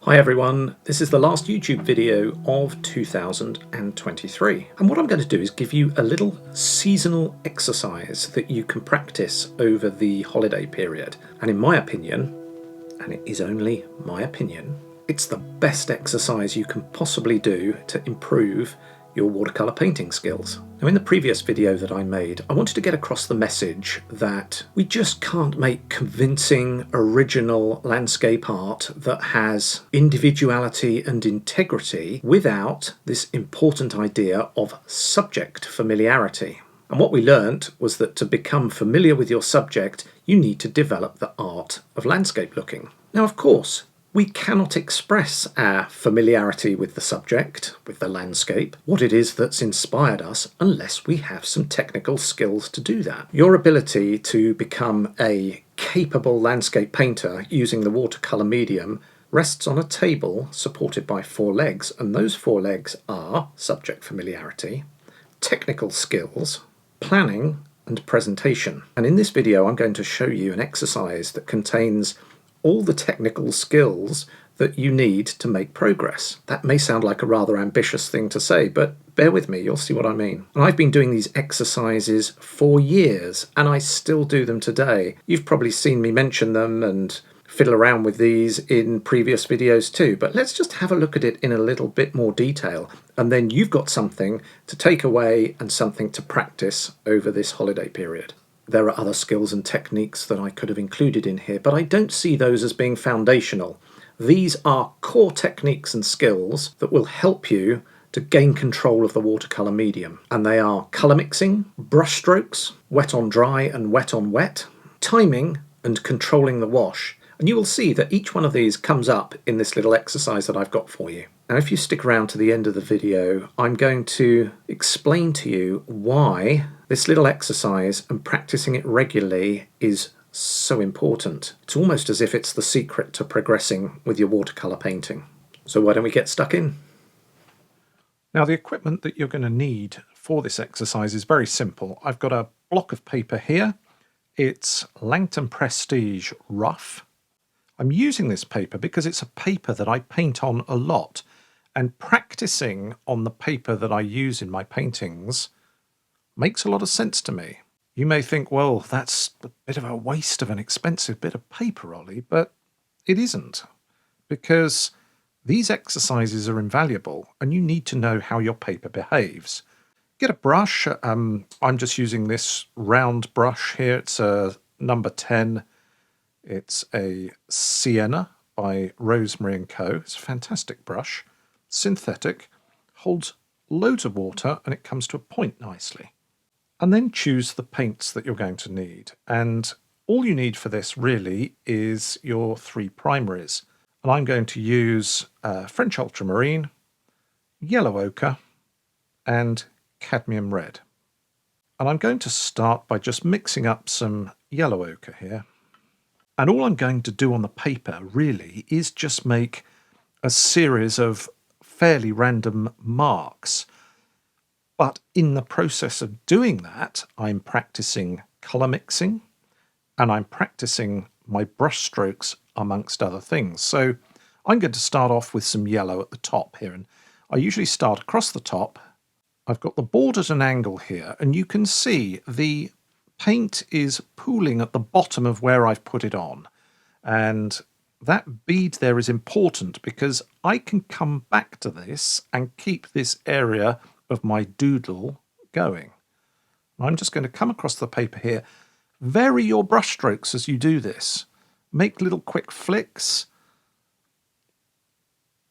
Hi everyone, this is the last YouTube video of 2023, and what I'm going to do is give you a little seasonal exercise that you can practice over the holiday period. And in my opinion, and it is only my opinion, it's the best exercise you can possibly do to improve your watercolor painting skills. Now, in the previous video that I made, I wanted to get across the message that we just can't make convincing, original landscape art that has individuality and integrity without this important idea of subject familiarity. And what we learnt was that to become familiar with your subject, you need to develop the art of landscape looking. Now, of course, we cannot express our familiarity with the subject, with the landscape, what it is that's inspired us, unless we have some technical skills to do that. Your ability to become a capable landscape painter using the watercolor medium rests on a table supported by 4 legs, and those 4 legs are subject familiarity, technical skills, planning, and presentation. And in this video, I'm going to show you an exercise that contains all the technical skills that you need to make progress. That may sound like a rather ambitious thing to say, but bear with me, you'll see what I mean. And I've been doing these exercises for years, and I still do them today. You've probably seen me mention them and fiddle around with these in previous videos too, but let's just have a look at it in a little bit more detail, and then you've got something to take away and something to practice over this holiday period. There are other skills and techniques that I could have included in here, but I don't see those as being foundational. These are core techniques and skills that will help you to gain control of the watercolor medium. And they are color mixing, brush strokes, wet on dry and wet on wet, timing, and controlling the wash. And you will see that each one of these comes up in this little exercise that I've got for you. Now, if you stick around to the end of the video, I'm going to explain to you why this little exercise and practicing it regularly is so important. It's almost as if it's the secret to progressing with your watercolor painting. So why don't we get stuck in? Now, the equipment that you're going to need for this exercise is very simple. I've got a block of paper here. It's Langton Prestige Rough. I'm using this paper because it's a paper that I paint on a lot, and practicing on the paper that I use in my paintings makes a lot of sense to me. You may think, well, that's a bit of a waste of an expensive bit of paper, Ollie, but it isn't, because these exercises are invaluable and you need to know how your paper behaves. Get a brush. I'm just using this round brush here. It's a number 10. It's a Sienna by Rosemary & Co. It's a fantastic brush, synthetic, holds loads of water, and it comes to a point nicely. And then choose the paints that you're going to need. And all you need for this really is your 3 primaries. And I'm going to use French ultramarine, yellow ochre, and cadmium red. And I'm going to start by just mixing up some yellow ochre here. And all I'm going to do on the paper really is just make a series of fairly random marks. But in the process of doing that, I'm practicing colour mixing and I'm practicing my brush strokes amongst other things. So I'm going to start off with some yellow at the top here. And I usually start across the top. I've got the board at an angle here, and you can see the paint is pooling at the bottom of where I've put it on. And that bead there is important because I can come back to this and keep this area of my doodle going. I'm just going to come across the paper here. Vary your brush strokes as you do this. Make little quick flicks.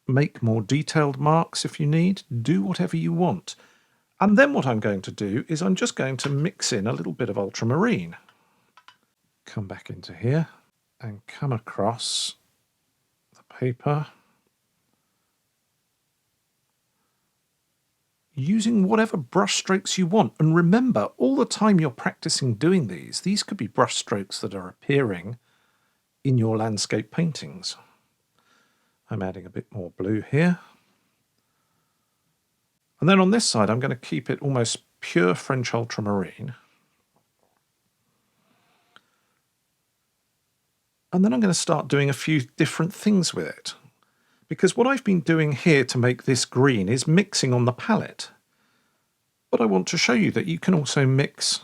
Make more detailed marks if you need. Do whatever you want. And then what I'm going to do is I'm just going to mix in a little bit of ultramarine. Come back into here and come across the paper using whatever brush strokes you want. And remember, all the time you're practicing doing these could be brush strokes that are appearing in your landscape paintings. I'm adding a bit more blue here. And then on this side, I'm going to keep it almost pure French ultramarine. And then I'm going to start doing a few different things with it. because what I've been doing here to make this green is mixing on the palette. But I want to show you that you can also mix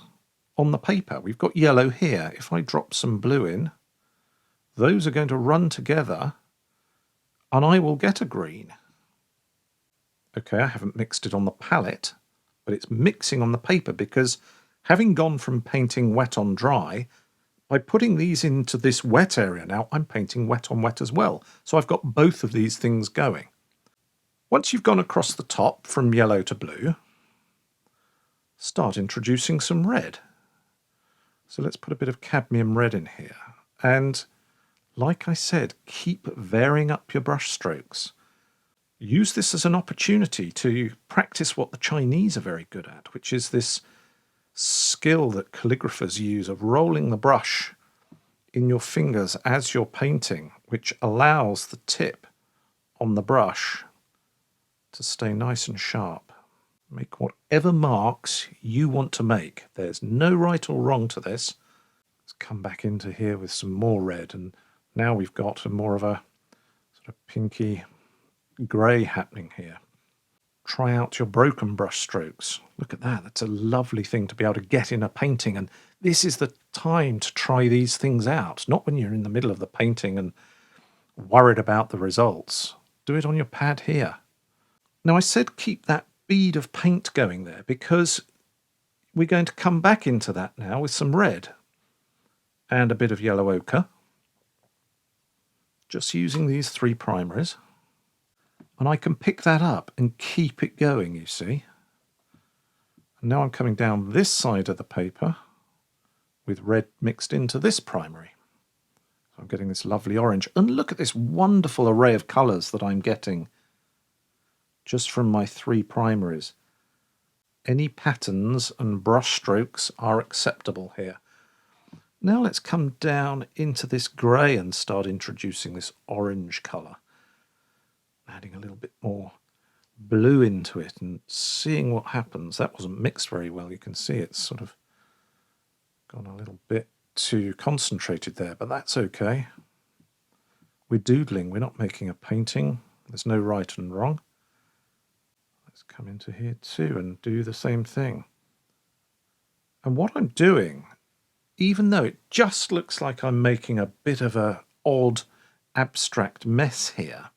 on the paper. We've got yellow here. If I drop some blue in, those are going to run together and I will get a green. Okay, I haven't mixed it on the palette, but it's mixing on the paper because having gone from painting wet on dry, by putting these into this wet area now, I'm painting wet on wet as well. So I've got both of these things going. Once you've gone across the top from yellow to blue, start introducing some red. So let's put a bit of cadmium red in here. And like I said, keep varying up your brush strokes. Use this as an opportunity to practice what the Chinese are very good at, which is this skill that calligraphers use of rolling the brush in your fingers as you're painting, which allows the tip on the brush to stay nice and sharp. Make whatever marks you want to make. There's no right or wrong to this. Let's come back into here with some more red, and now we've got more of a sort of pinky grey happening here. Try out your broken brush strokes. Look at that. That's a lovely thing to be able to get in a painting, and this is the time to try these things out, not when you're in the middle of the painting and worried about the results. Do it on your pad here. Now I said keep that bead of paint going there because we're going to come back into that now with some red and a bit of yellow ochre. Just using these 3 primaries. And I can pick that up and keep it going, you see. And now I'm coming down this side of the paper with red mixed into this primary. So I'm getting this lovely orange. And look at this wonderful array of colours that I'm getting just from my 3 primaries. Any patterns and brush strokes are acceptable here. Now let's come down into this grey and start introducing this orange colour. Adding a little bit more blue into it and seeing what happens. That wasn't mixed very well. You can see it's sort of gone a little bit too concentrated there, but that's okay. We're doodling. We're not making a painting. There's no right and wrong. Let's come into here too and do the same thing. And what I'm doing, even though it just looks like I'm making a bit of an odd abstract mess here,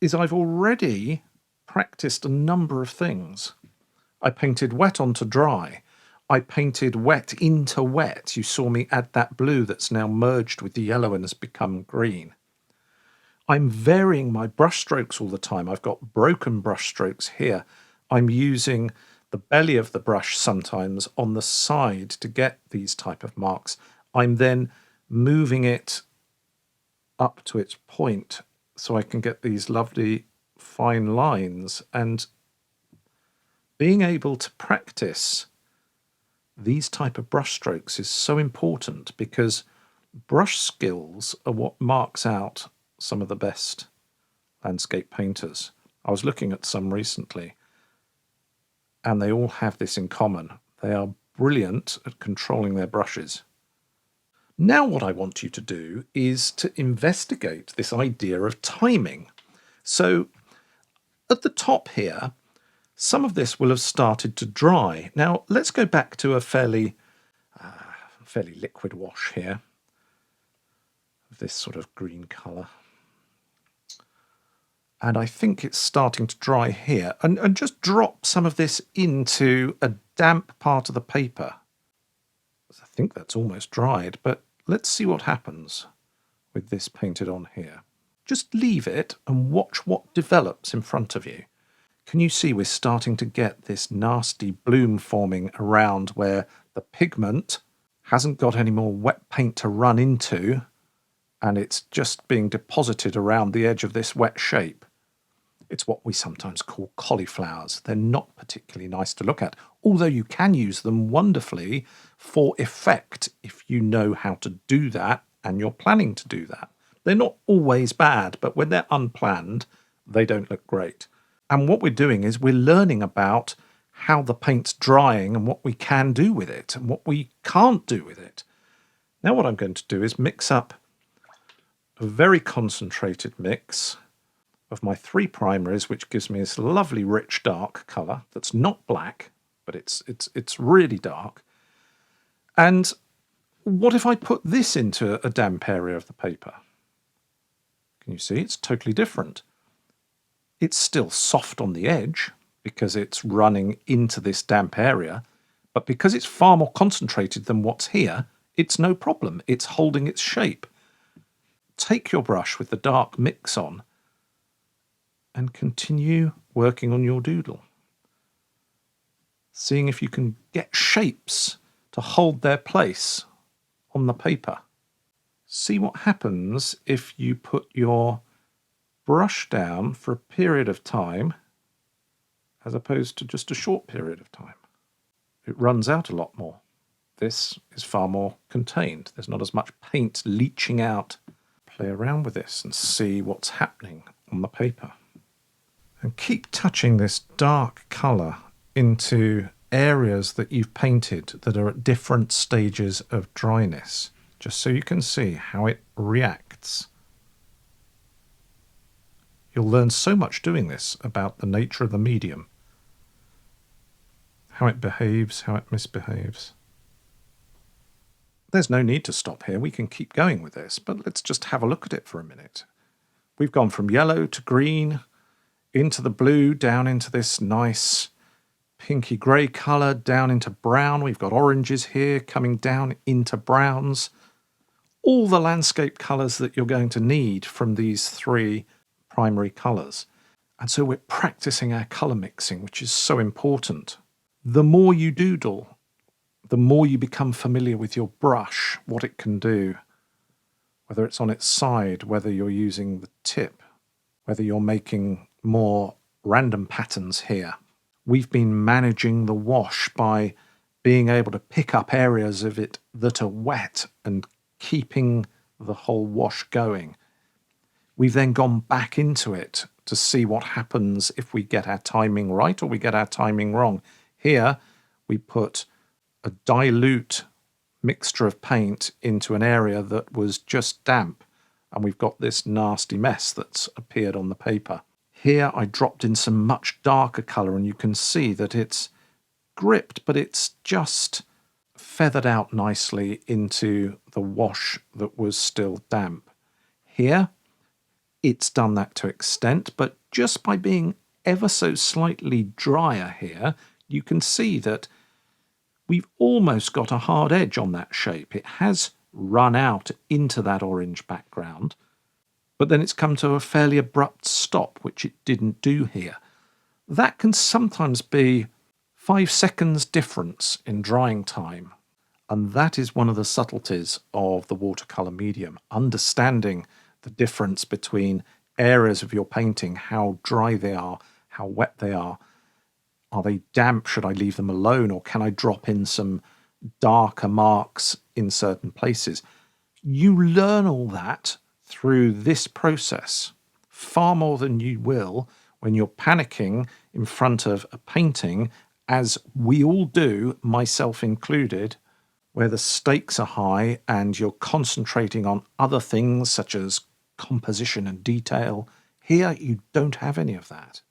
is I've already practiced a number of things. I painted wet onto dry. I painted wet into wet. You saw me add that blue that's now merged with the yellow and has become green. I'm varying my brush strokes all the time. I've got broken brush strokes here. I'm using the belly of the brush sometimes on the side to get these type of marks. I'm then moving it up to its point so I can get these lovely fine lines, and being able to practice these type of brush strokes is so important because brush skills are what marks out some of the best landscape painters. I was looking at some recently and they all have this in common. They are brilliant at controlling their brushes. Now what I want you to do is to investigate this idea of timing. So at the top here, some of this will have started to dry. Now let's go back to a fairly liquid wash here of this sort of green colour. And I think it's starting to dry here. And just drop some of this into a damp part of the paper. I think that's almost dried, but let's see what happens with this painted on here. Just leave it and watch what develops in front of you. Can you see we're starting to get this nasty bloom forming around where the pigment hasn't got any more wet paint to run into and it's just being deposited around the edge of this wet shape? It's what we sometimes call cauliflowers. They're not particularly nice to look at, although you can use them wonderfully for effect if you know how to do that and you're planning to do that. They're not always bad, but when they're unplanned, they don't look great. And what we're doing is we're learning about how the paint's drying and what we can do with it and what we can't do with it. Now what I'm going to do is mix up a very concentrated mix of my 3 primaries, which gives me this lovely rich dark colour that's not black, but it's really dark. And what if I put this into a damp area of the paper? Can you see? It's totally different. It's still soft on the edge because it's running into this damp area, but because it's far more concentrated than what's here, it's no problem. It's holding its shape. Take your brush with the dark mix on and continue working on your doodle. Seeing if you can get shapes to hold their place on the paper. See what happens if you put your brush down for a period of time as opposed to just a short period of time. It runs out a lot more. This is far more contained. There's not as much paint leaching out. Play around with this and see what's happening on the paper. And keep touching this dark colour into areas that you've painted that are at different stages of dryness, just so you can see how it reacts. You'll learn so much doing this about the nature of the medium, how it behaves, how it misbehaves. There's no need to stop here. We can keep going with this, but let's just have a look at it for a minute. We've gone from yellow to green, into the blue, down into this nice pinky grey colour, down into brown. We've got oranges here coming down into browns. All the landscape colours that you're going to need from these 3 primary colours. And so we're practicing our colour mixing, which is so important. The more you doodle, the more you become familiar with your brush, what it can do, whether it's on its side, whether you're using the tip, whether you're making more random patterns here. We've been managing the wash by being able to pick up areas of it that are wet and keeping the whole wash going. We've then gone back into it to see what happens if we get our timing right or we get our timing wrong. Here we put a dilute mixture of paint into an area that was just damp, and we've got this nasty mess that's appeared on the paper. Here I dropped in some much darker colour, and you can see that it's gripped, but it's just feathered out nicely into the wash that was still damp. Here, it's done that to extent, but just by being ever so slightly drier here, you can see that we've almost got a hard edge on that shape. It has run out into that orange background, but then it's come to a fairly abrupt stop, which it didn't do here. That can sometimes be 5 seconds difference in drying time, and that is one of the subtleties of the watercolour medium, understanding the difference between areas of your painting, how dry they are, how wet they are. Are they damp? Should I leave them alone, or can I drop in some darker marks in certain places? You learn all that through this process far more than you will when you're panicking in front of a painting, as we all do, myself included, where the stakes are high and you're concentrating on other things such as composition and detail. Here you don't have any of that.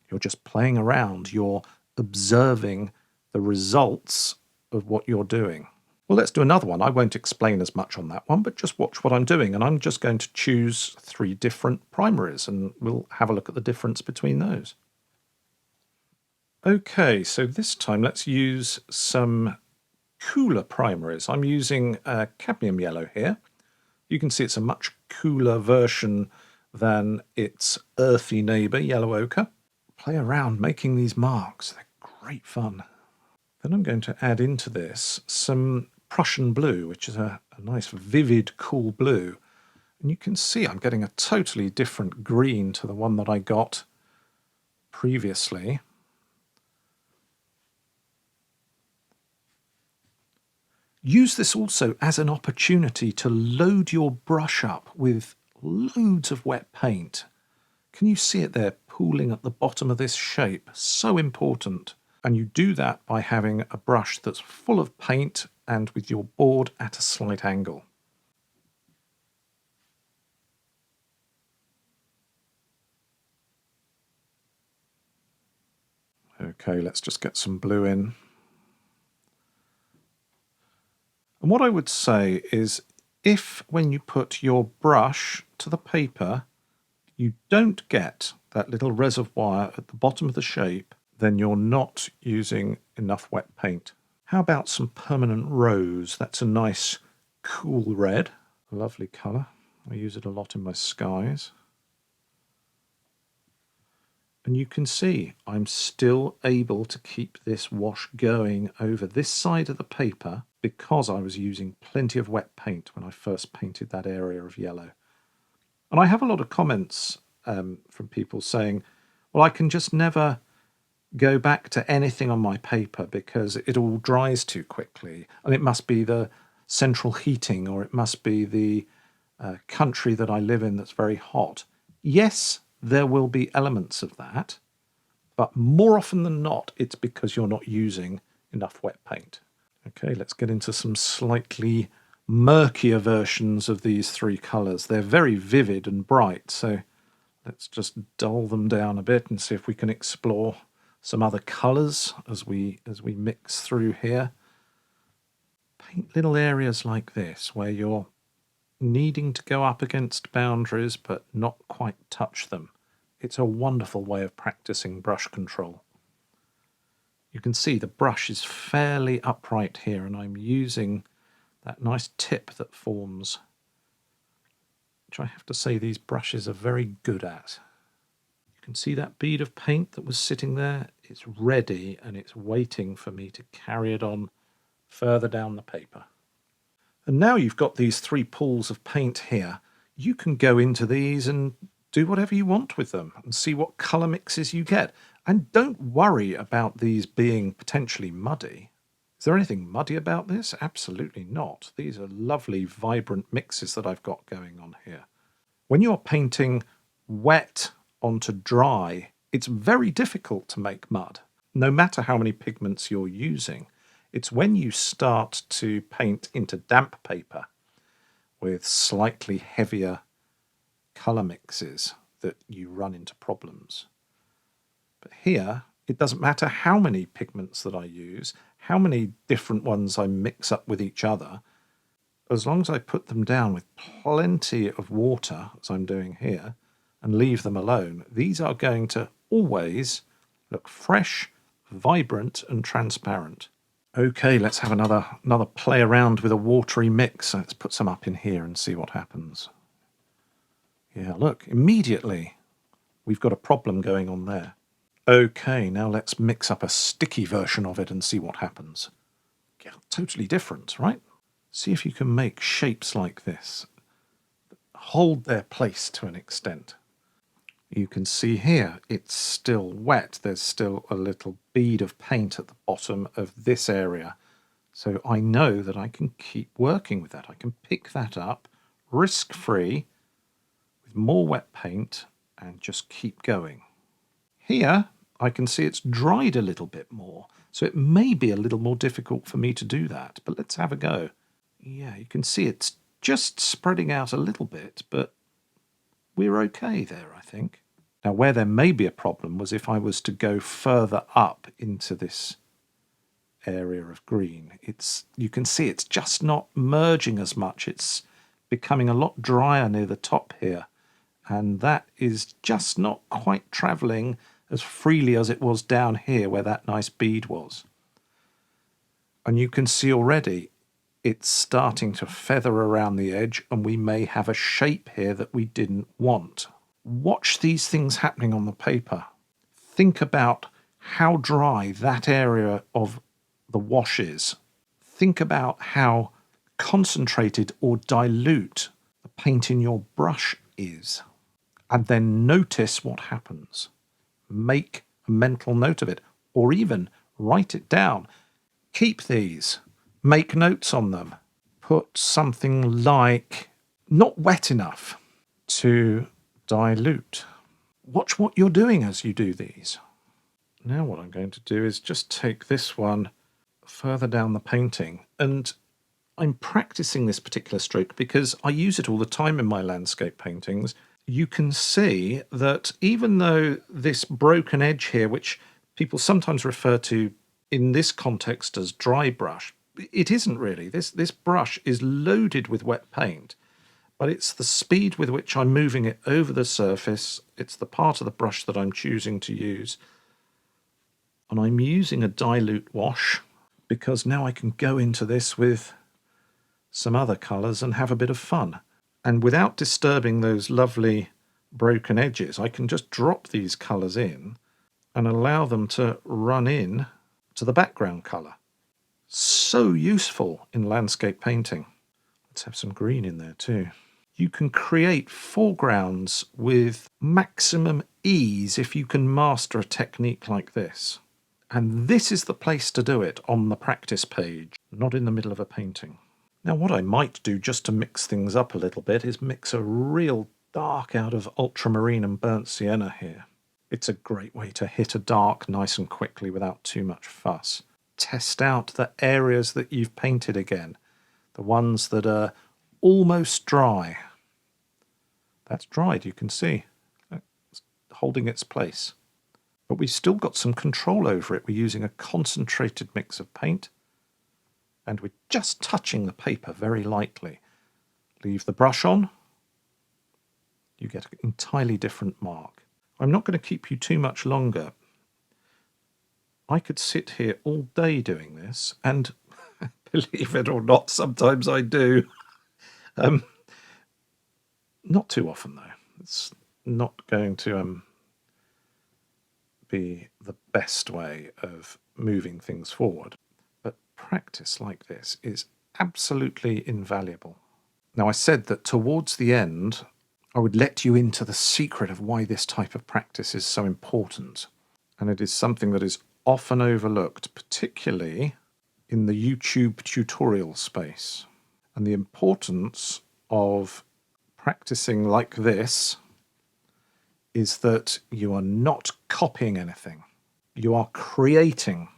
You're just playing around. You're observing the results of what you're doing. Well, let's do another one. I won't explain as much on that one, but just watch what I'm doing. And I'm just going to choose 3 different primaries, and we'll have a look at the difference between those. Okay, so this time let's use some cooler primaries. I'm using cadmium yellow here. You can see it's a much cooler version than its earthy neighbour, yellow ochre. Play around making these marks. They're great fun. Then I'm going to add into this some Prussian blue, which is a nice vivid cool blue. And you can see I'm getting a totally different green to the one that I got previously. Use this also as an opportunity to load your brush up with loads of wet paint. Can you see it there pooling at the bottom of this shape? So important. And you do that by having a brush that's full of paint and with your board at a slight angle. Okay, let's just get some blue in. And what I would say is, if when you put your brush to the paper, you don't get that little reservoir at the bottom of the shape, then you're not using enough wet paint. How about some permanent rose? That's a nice cool red, a lovely colour. I use it a lot in my skies. And you can see I'm still able to keep this wash going over this side of the paper because I was using plenty of wet paint when I first painted that area of yellow. And I have a lot of comments from people saying, well, I can just never go back to anything on my paper because it all dries too quickly. And it must be the central heating, or it must be the country that I live in that's very hot. Yes, there will be elements of that, but more often than not, it's because you're not using enough wet paint. Okay, let's get into some slightly murkier versions of these three colours. They're very vivid and bright, so let's just dull them down a bit and see if we can explore some other colours as we mix through here. Paint little areas like this where you're needing to go up against boundaries but not quite touch them. It's a wonderful way of practicing brush control. You can see the brush is fairly upright here, and I'm using that nice tip that forms, which I have to say these brushes are very good at. You can see that bead of paint that was sitting there. It's ready and it's waiting for me to carry it on further down the paper. And now you've got these three pools of paint here, you can go into these and do whatever you want with them and see what colour mixes you get. And don't worry about these being potentially muddy. Is there anything muddy about this? Absolutely not. These are lovely, vibrant mixes that I've got going on here. When you're painting wet onto dry, it's very difficult to make mud, no matter how many pigments you're using. It's when you start to paint into damp paper with slightly heavier colour mixes that you run into problems. But here, it doesn't matter how many pigments that I use, how many different ones I mix up with each other, as long as I put them down with plenty of water, as I'm doing here, and leave them alone, these are going to always look fresh, vibrant and transparent. Okay, let's have another play around with a watery mix. Let's put some up in here and see what happens. Yeah, look, immediately we've got a problem going on there. Okay, now let's mix up a sticky version of it and see what happens. Yeah, totally different, right? See if you can make shapes like this that hold their place to an extent. You can see here it's still wet. There's still a little bead of paint at the bottom of this area. So I know that I can keep working with that. I can pick that up risk-free with more wet paint and just keep going. Here I can see it's dried a little bit more, so it may be a little more difficult for me to do that, but let's have a go. Yeah, you can see it's just spreading out a little bit, but we're okay there, I think. Now, where there may be a problem was if I was to go further up into this area of green. You can see it's just not merging as much. It's becoming a lot drier near the top here, and that is just not quite travelling as freely as it was down here where that nice bead was. And you can see already it's starting to feather around the edge, and we may have a shape here that we didn't want. Watch these things happening on the paper. Think about how dry that area of the wash is. Think about how concentrated or dilute the paint in your brush is. And then notice what happens. Make a mental note of it, or even write it down. Keep these. Make notes on them. Put something like not wet enough to dilute. Watch what you're doing as you do these. Now what I'm going to do is just take this one further down the painting, and I'm practicing this particular stroke because I use it all the time in my landscape paintings. You can see that even though this broken edge here, which people sometimes refer to in this context as dry brush. It isn't really. This brush is loaded with wet paint, but it's the speed with which I'm moving it over the surface. It's the part of the brush that I'm choosing to use. And I'm using a dilute wash because now I can go into this with some other colours and have a bit of fun. And without disturbing those lovely broken edges, I can just drop these colours in and allow them to run in to the background colour. So useful in landscape painting. Let's have some green in there too. You can create foregrounds with maximum ease if you can master a technique like this. And this is the place to do it, on the practice page, not in the middle of a painting. Now what I might do just to mix things up a little bit is mix a real dark out of ultramarine and burnt sienna here. It's a great way to hit a dark nice and quickly without too much fuss. Test out the areas that you've painted again, the ones that are almost dry. That's dried, you can see, it's holding its place. But we've still got some control over it. We're using a concentrated mix of paint, and we're just touching the paper very lightly. Leave the brush on, you get an entirely different mark. I'm not going to keep you too much longer. I could sit here all day doing this, and believe it or not, sometimes I do. Not too often though. It's not going to be the best way of moving things forward. But practice like this is absolutely invaluable. Now I said that towards the end I would let you into the secret of why this type of practice is so important. And it is something that is often overlooked, particularly in the YouTube tutorial space. And the importance of practicing like this is that you are not copying anything. You are creating.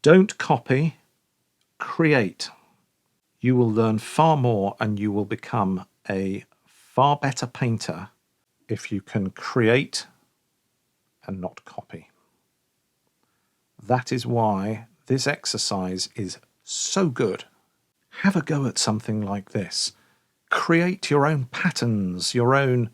Don't copy, create. You will learn far more and you will become a far better painter if you can create and not copy. That is why this exercise is so good. Have a go at something like this. Create your own patterns, your own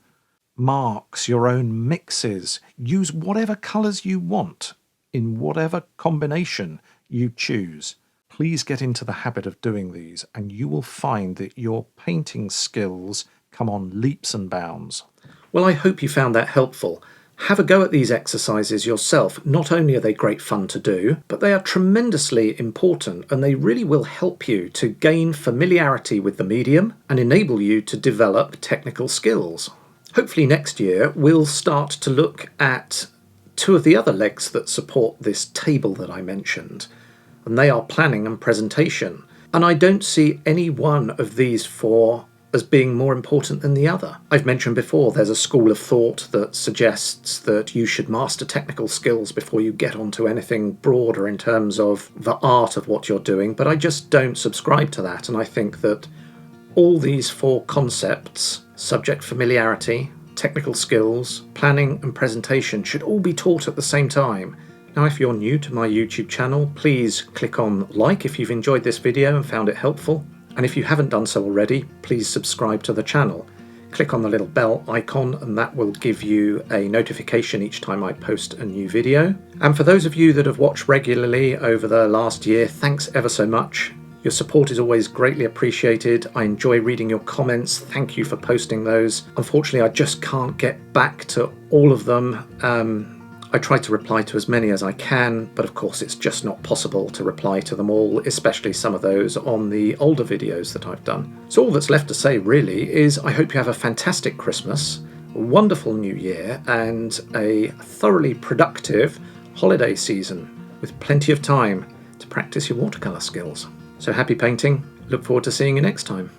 marks, your own mixes. Use whatever colours you want in whatever combination you choose. Please get into the habit of doing these and you will find that your painting skills come on leaps and bounds. Well, I hope you found that helpful. Have a go at these exercises yourself. Not only are they great fun to do, but they are tremendously important and they really will help you to gain familiarity with the medium and enable you to develop technical skills. Hopefully next year we'll start to look at two of the other legs that support this table that I mentioned, and they are planning and presentation. And I don't see any one of these four as being more important than the other. I've mentioned before there's a school of thought that suggests that you should master technical skills before you get onto anything broader in terms of the art of what you're doing, but I just don't subscribe to that, and I think that all these four concepts, subject familiarity, technical skills, planning and presentation, should all be taught at the same time. Now if you're new to my YouTube channel, please click on like if you've enjoyed this video and found it helpful. And if you haven't done so already, please subscribe to the channel. Click on the little bell icon and that will give you a notification each time I post a new video. And for those of you that have watched regularly over the last year, thanks ever so much. Your support is always greatly appreciated. I enjoy reading your comments. Thank you for posting those. Unfortunately, I just can't get back to all of them. I try to reply to as many as I can, but of course it's just not possible to reply to them all, especially some of those on the older videos that I've done. So all that's left to say really is I hope you have a fantastic Christmas, a wonderful New Year, and a thoroughly productive holiday season with plenty of time to practice your watercolour skills. So happy painting, look forward to seeing you next time.